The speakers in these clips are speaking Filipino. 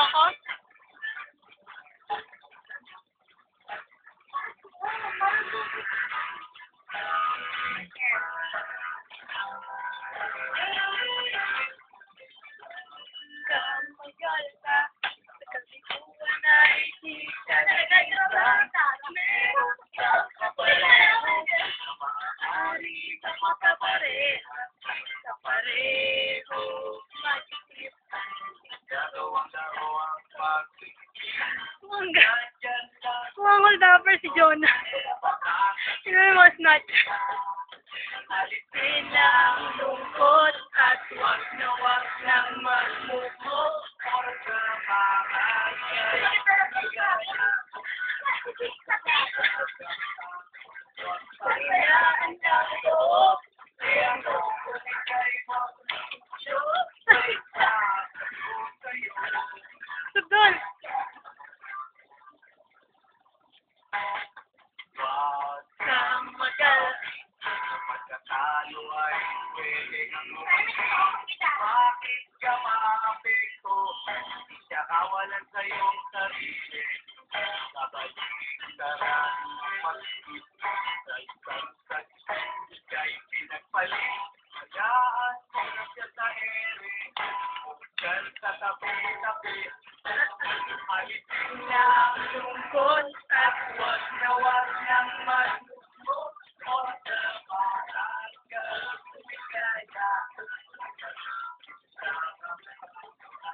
ako? Kumangol dapat si Jonah. Sino yung mga snatch? Alisin na ang lungkot at wag nang magmumo or Pagayaan ng loob, kaya mo ika'y magmumo. Sudol! Wag kang mag-alala. Pagkatalo ay pwedeng bakit ka maapekto? Siya kawalan sa iyong sarili. Kabalik ka rin mag-isip sa isang ika'y pinagpalit. Magaan mo na siya sa ere. Huwag sa tabi-tabi. Alisin na ang lungkot at wag nang magmumo o sabahan ka lumigaya.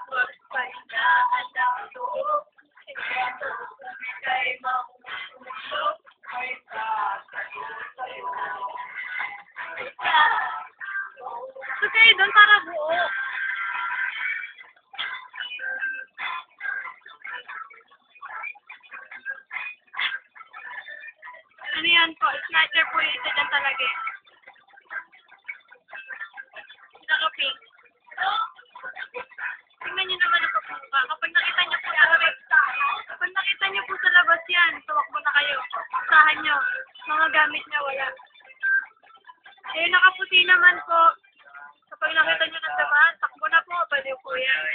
Huwag pahinaan ang loob, kaya kung ika'y mamumulog, may sasagot sa'yo. So kayo doon para buo. Ano yan po? Snatcher po yung isa dyan talaga eh. Naka-pink. Tingnan nyo naman ang papunta. Kapag nakita nyo po sa labas yan, tumakbo na kayo. Usahan nyo. Mga gamit nyo wala. Eh, nakaputi naman po. Kapag nakita nyo ng samahan, takbo na po. Baliw po yan.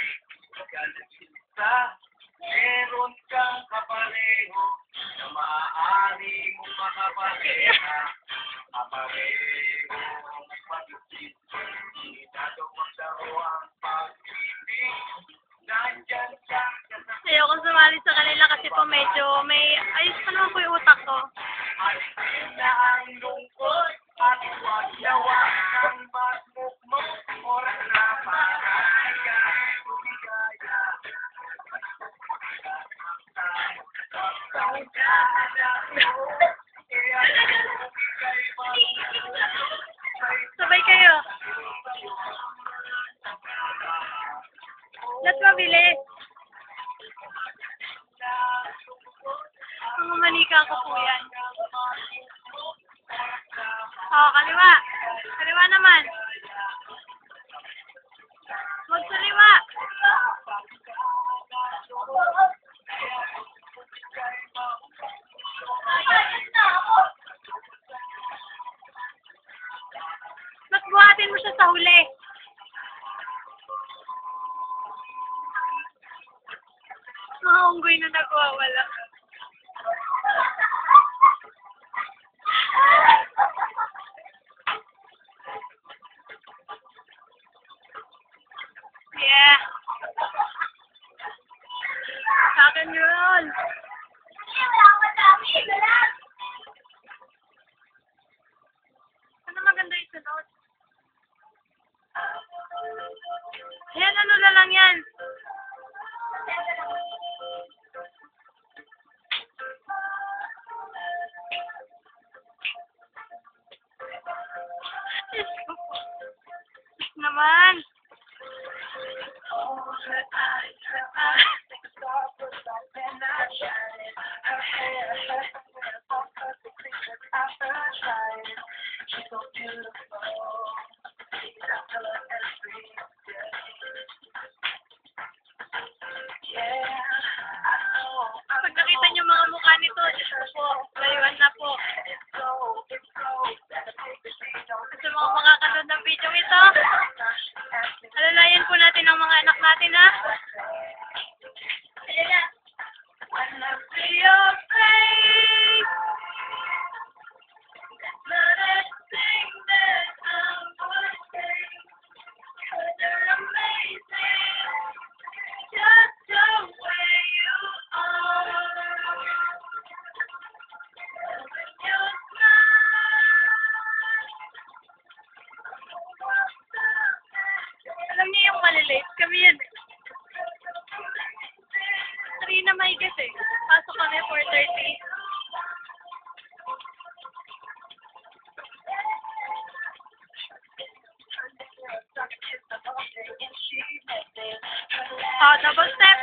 Meron kang kapareho na maaari mong makapareha. Kapareho mag-isip, ginagawang laro ang pag-ibig. Nandyan kang kasama. Ayokong sumali sa kanila kasi po medyo may ayos pa naman po yung utak ko. Alisin na ang lungkot at wag kang magmukmok. Oras na para ika'y lumigaya. Sabay kayo. Let's mabilis. Mga manika ko po yan. Kaliwa. Kaliwa naman. Magsaliwa. Mas buhatin mo siya sa huli. Mga unggoy na nagwawala. Yeah. Sa akin yun. Ano maganda yung sunod? Ayan, ano na lang yan? Naman. Pag nakita niyo mga mukha nito, po, layuan na po. Sa mga makakanood ng video ito, alalayan po natin ang mga anak natin ha. late. Kami yan eh. 3 na mahigit eh. Pasok kami 4:30. Double step.